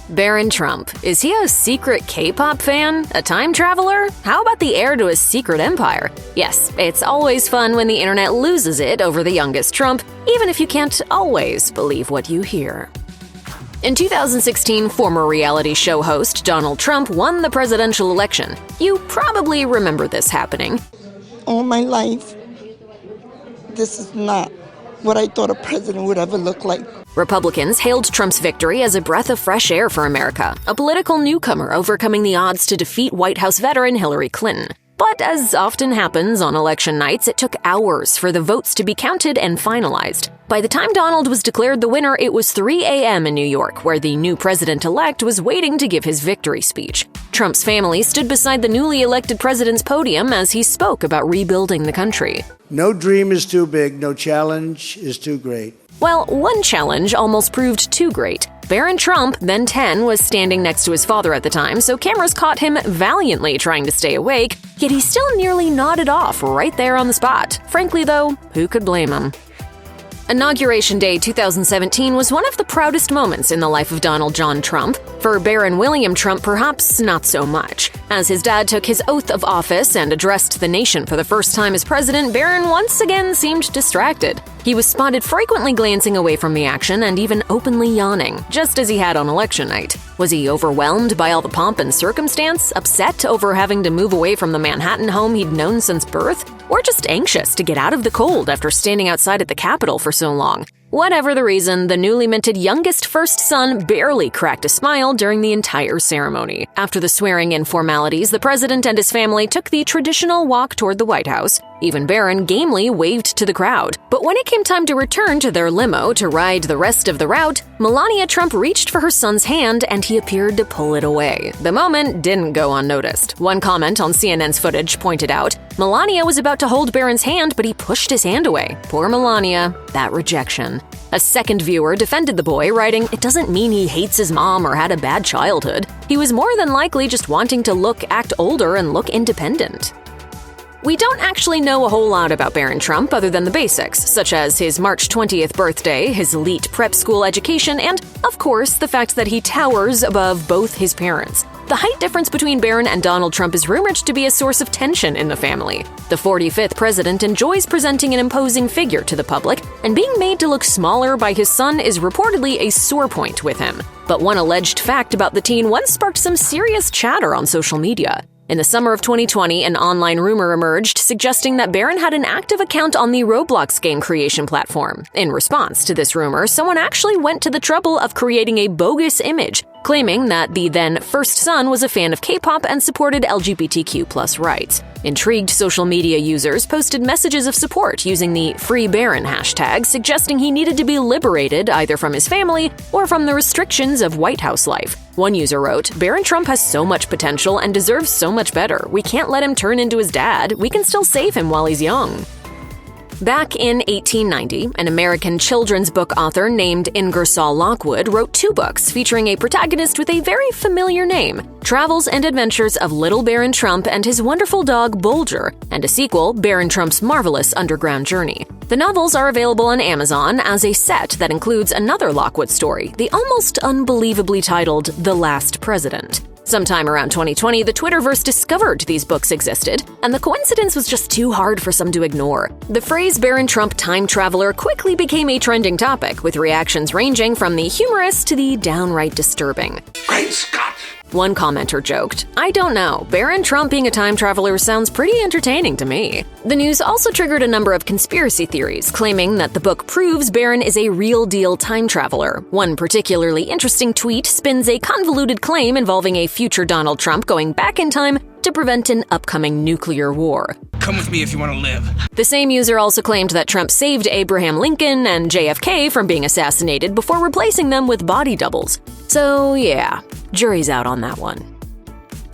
Barron Trump. Is he a secret K-pop fan? A time traveler? How about the heir to a secret empire? Yes, it's always fun when the internet loses it over the youngest Trump, even if you can't always believe what you hear. In 2016, former reality show host Donald Trump won the presidential election. You probably remember this happening. All my life, this is not what I thought a president would ever look like. Republicans hailed Trump's victory as a breath of fresh air for America, a political newcomer overcoming the odds to defeat White House veteran Hillary Clinton. But as often happens on election nights, it took hours for the votes to be counted and finalized. By the time Donald was declared the winner, it was 3 a.m. in New York, where the new president-elect was waiting to give his victory speech. Trump's family stood beside the newly elected president's podium as he spoke about rebuilding the country. No dream is too big, no challenge is too great. Well, one challenge almost proved too great. Barron Trump, then 10, was standing next to his father at the time, so cameras caught him valiantly trying to stay awake, yet he still nearly nodded off right there on the spot. Frankly, though, who could blame him? Inauguration Day 2017 was one of the proudest moments in the life of Donald John Trump. For Barron William Trump, perhaps not so much. As his dad took his oath of office and addressed the nation for the first time as president, Barron once again seemed distracted. He was spotted frequently glancing away from the action and even openly yawning, just as he had on election night. Was he overwhelmed by all the pomp and circumstance, upset over having to move away from the Manhattan home he'd known since birth, or just anxious to get out of the cold after standing outside at the Capitol for so long? Whatever the reason, the newly minted youngest first son barely cracked a smile during the entire ceremony. After the swearing-in formalities, the president and his family took the traditional walk toward the White House. Even Barron gamely waved to the crowd. But when it came time to return to their limo to ride the rest of the route, Melania Trump reached for her son's hand and he appeared to pull it away. The moment didn't go unnoticed. One comment on CNN's footage pointed out, Melania was about to hold Barron's hand, but he pushed his hand away. Poor Melania, that rejection. A second viewer defended the boy, writing, "It doesn't mean he hates his mom or had a bad childhood. He was more than likely just wanting to act older and look independent." We don't actually know a whole lot about Barron Trump other than the basics, such as his March 20th birthday, his elite prep school education, and, of course, the fact that he towers above both his parents. The height difference between Barron and Donald Trump is rumored to be a source of tension in the family. The 45th president enjoys presenting an imposing figure to the public, and being made to look smaller by his son is reportedly a sore point with him. But one alleged fact about the teen once sparked some serious chatter on social media. In the summer of 2020, an online rumor emerged suggesting that Barron had an active account on the Roblox game creation platform. In response to this rumor, someone actually went to the trouble of creating a bogus image, claiming that the then first son was a fan of K-pop and supported LGBTQ+ rights. Intrigued social media users posted messages of support using the Free Barron hashtag, suggesting he needed to be liberated either from his family or from the restrictions of White House life. One user wrote, "Barron Trump has so much potential and deserves so much better. We can't let him turn into his dad. We can still save him while he's young." Back in 1890, an American children's book author named Ingersoll Lockwood wrote 2 books featuring a protagonist with a very familiar name, Travels and Adventures of Little Barron Trump and His Wonderful Dog Bulger, and a sequel, Barron Trump's Marvelous Underground Journey. The novels are available on Amazon as a set that includes another Lockwood story, the almost unbelievably titled The Last President. Sometime around 2020, the Twitterverse discovered these books existed, and the coincidence was just too hard for some to ignore. The phrase Barron Trump time traveler quickly became a trending topic, with reactions ranging from the humorous to the downright disturbing. Great Scott! One commenter joked, "I don't know, Barron Trump being a time traveler sounds pretty entertaining to me." The news also triggered a number of conspiracy theories, claiming that the book proves Barron is a real-deal time traveler. One particularly interesting tweet spins a convoluted claim involving a future Donald Trump going back in time to prevent an upcoming nuclear war. Come with me if you want to live. The same user also claimed that Trump saved Abraham Lincoln and JFK from being assassinated before replacing them with body doubles. So yeah, jury's out on that one.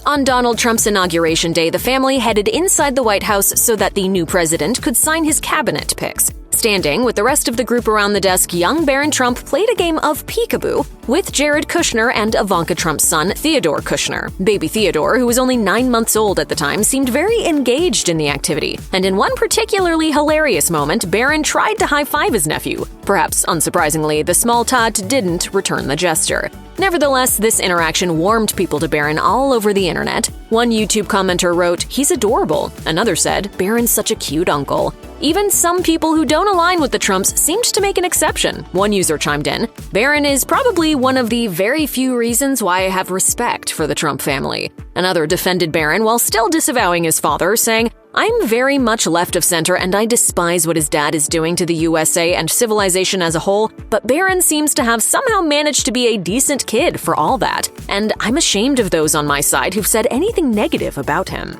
On Donald Trump's inauguration day, the family headed inside the White House so that the new president could sign his cabinet picks. Standing with the rest of the group around the desk, young Barron Trump played a game of peekaboo with Jared Kushner and Ivanka Trump's son, Theodore Kushner. Baby Theodore, who was only 9 months old at the time, seemed very engaged in the activity. And in one particularly hilarious moment, Barron tried to high-five his nephew. Perhaps unsurprisingly, the small tot didn't return the gesture. Nevertheless, this interaction warmed people to Barron all over the internet. One YouTube commenter wrote, "He's adorable." Another said, "Barron's such a cute uncle." Even some people who don't align with the Trumps seemed to make an exception. One user chimed in, "Barron is probably one of the very few reasons why I have respect for the Trump family." Another defended Barron while still disavowing his father, saying, "I'm very much left of center and I despise what his dad is doing to the USA and civilization as a whole, but Barron seems to have somehow managed to be a decent kid for all that, and I'm ashamed of those on my side who've said anything negative about him."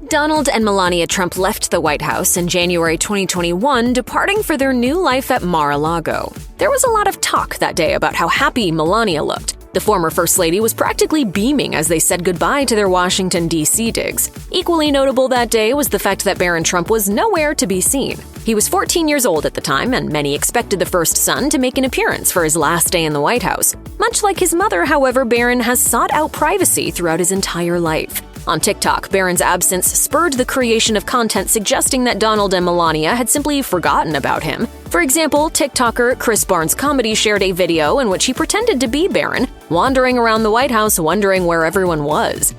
Donald and Melania Trump left the White House in January 2021, departing for their new life at Mar-a-Lago. There was a lot of talk that day about how happy Melania looked. The former First Lady was practically beaming as they said goodbye to their Washington, D.C. digs. Equally notable that day was the fact that Barron Trump was nowhere to be seen. He was 14 years old at the time, and many expected the first son to make an appearance for his last day in the White House. Much like his mother, however, Barron has sought out privacy throughout his entire life. On TikTok, Barron's absence spurred the creation of content suggesting that Donald and Melania had simply forgotten about him. For example, TikToker Chris Barnes Comedy shared a video in which he pretended to be Barron, wandering around the White House wondering where everyone was.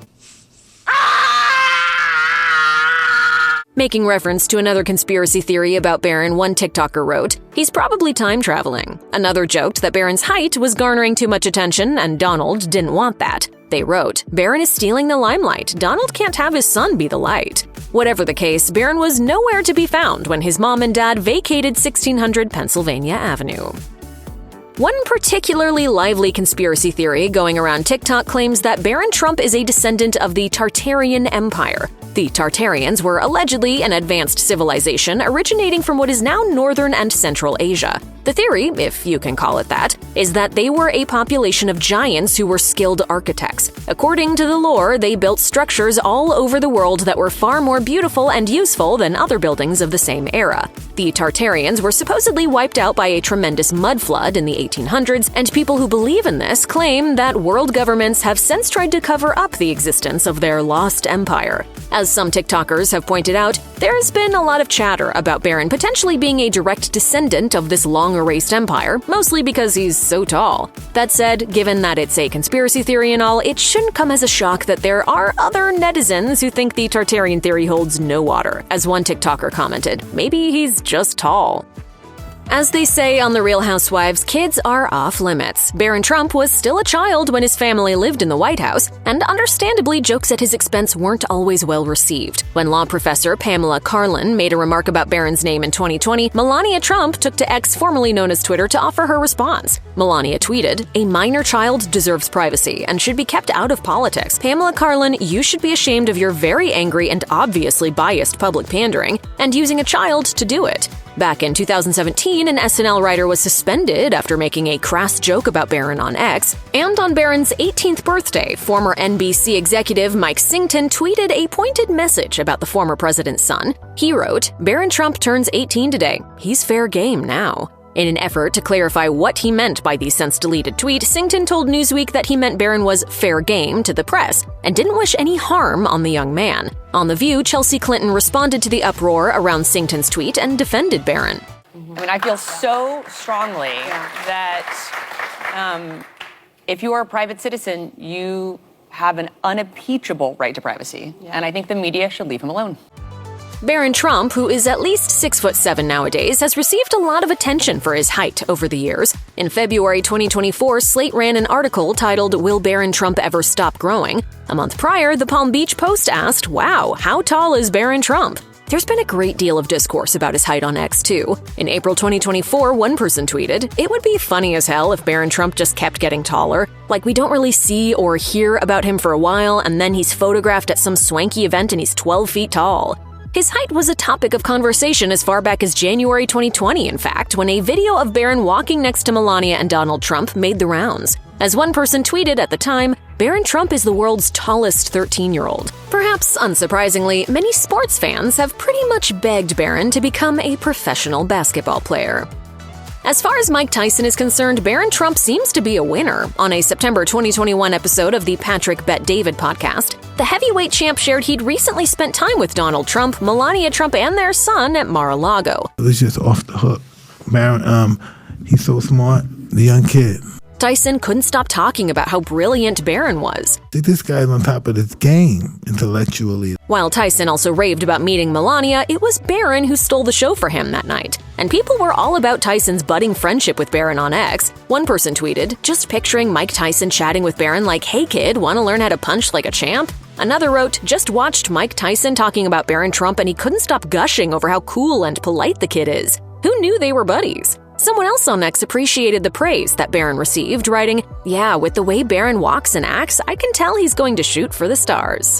Making reference to another conspiracy theory about Barron, one TikToker wrote, "He's probably time traveling." Another joked that Barron's height was garnering too much attention and Donald didn't want that. They wrote, "Barron is stealing the limelight. Donald can't have his son be the light." Whatever the case, Barron was nowhere to be found when his mom and dad vacated 1600 Pennsylvania Avenue. One particularly lively conspiracy theory going around TikTok claims that Barron Trump is a descendant of the Tartarian Empire. The Tartarians were allegedly an advanced civilization originating from what is now northern and central Asia. The theory, if you can call it that, is that they were a population of giants who were skilled architects. According to the lore, they built structures all over the world that were far more beautiful and useful than other buildings of the same era. The Tartarians were supposedly wiped out by a tremendous mud flood in the 1800s, and people who believe in this claim that world governments have since tried to cover up the existence of their lost empire. As some TikTokers have pointed out, there's been a lot of chatter about Barron potentially being a direct descendant of this long-erased empire, mostly because he's so tall. That said, given that it's a conspiracy theory and all, it shouldn't come as a shock that there are other netizens who think the Tartarian theory holds no water. As one TikToker commented, maybe he's just tall. As they say on The Real Housewives, kids are off limits. Barron Trump was still a child when his family lived in the White House, and understandably, jokes at his expense weren't always well received. When law professor Pamela Karlan made a remark about Barron's name in 2020, Melania Trump took to X, formerly known as Twitter, to offer her response. Melania tweeted, "A minor child deserves privacy and should be kept out of politics. Pamela Karlan, you should be ashamed of your very angry and obviously biased public pandering and using a child to do it." Back in 2017, an SNL writer was suspended after making a crass joke about Barron on X. And on Barron's 18th birthday, former NBC executive Mike Singleton tweeted a pointed message about the former president's son. He wrote, "Barron Trump turns 18 today. He's fair game now." In an effort to clarify what he meant by the since-deleted tweet, Singleton told Newsweek that he meant Barron was fair game to the press and didn't wish any harm on the young man. On The View, Chelsea Clinton responded to the uproar around Singleton's tweet and defended Barron. I mean, I feel so strongly that if you are a private citizen, you have an unimpeachable right to privacy. And I think the media should leave him alone. Barron Trump, who is at least 6'7" nowadays, has received a lot of attention for his height over the years. In February 2024, Slate ran an article titled, "Will Barron Trump Ever Stop Growing?" A month prior, the Palm Beach Post asked, "Wow, how tall is Barron Trump?" There's been a great deal of discourse about his height on X, too. In April 2024, one person tweeted, "It would be funny as hell if Barron Trump just kept getting taller. Like, we don't really see or hear about him for a while, and then he's photographed at some swanky event and he's 12 feet tall." His height was a topic of conversation as far back as January 2020, in fact, when a video of Barron walking next to Melania and Donald Trump made the rounds. As one person tweeted at the time, Barron Trump is the world's tallest 13-year-old. Perhaps unsurprisingly, many sports fans have pretty much begged Barron to become a professional basketball player. As far as Mike Tyson is concerned, Barron Trump seems to be a winner. On a September 2021 episode of the Patrick Bet David podcast, the heavyweight champ shared he'd recently spent time with Donald Trump, Melania Trump, and their son at Mar-a-Lago. It was just off the hook. Barron, he's so smart, the young kid. Tyson couldn't stop talking about how brilliant Barron was. This guy's on top of his game intellectually. While Tyson also raved about meeting Melania, it was Barron who stole the show for him that night. And people were all about Tyson's budding friendship with Barron on X. One person tweeted, "Just picturing Mike Tyson chatting with Barron like, 'Hey kid, wanna learn how to punch like a champ?' Another wrote, "Just watched Mike Tyson talking about Barron Trump and he couldn't stop gushing over how cool and polite the kid is. Who knew they were buddies?" Someone else on X appreciated the praise that Barron received, writing, "Yeah, with the way Barron walks and acts, I can tell he's going to shoot for the stars."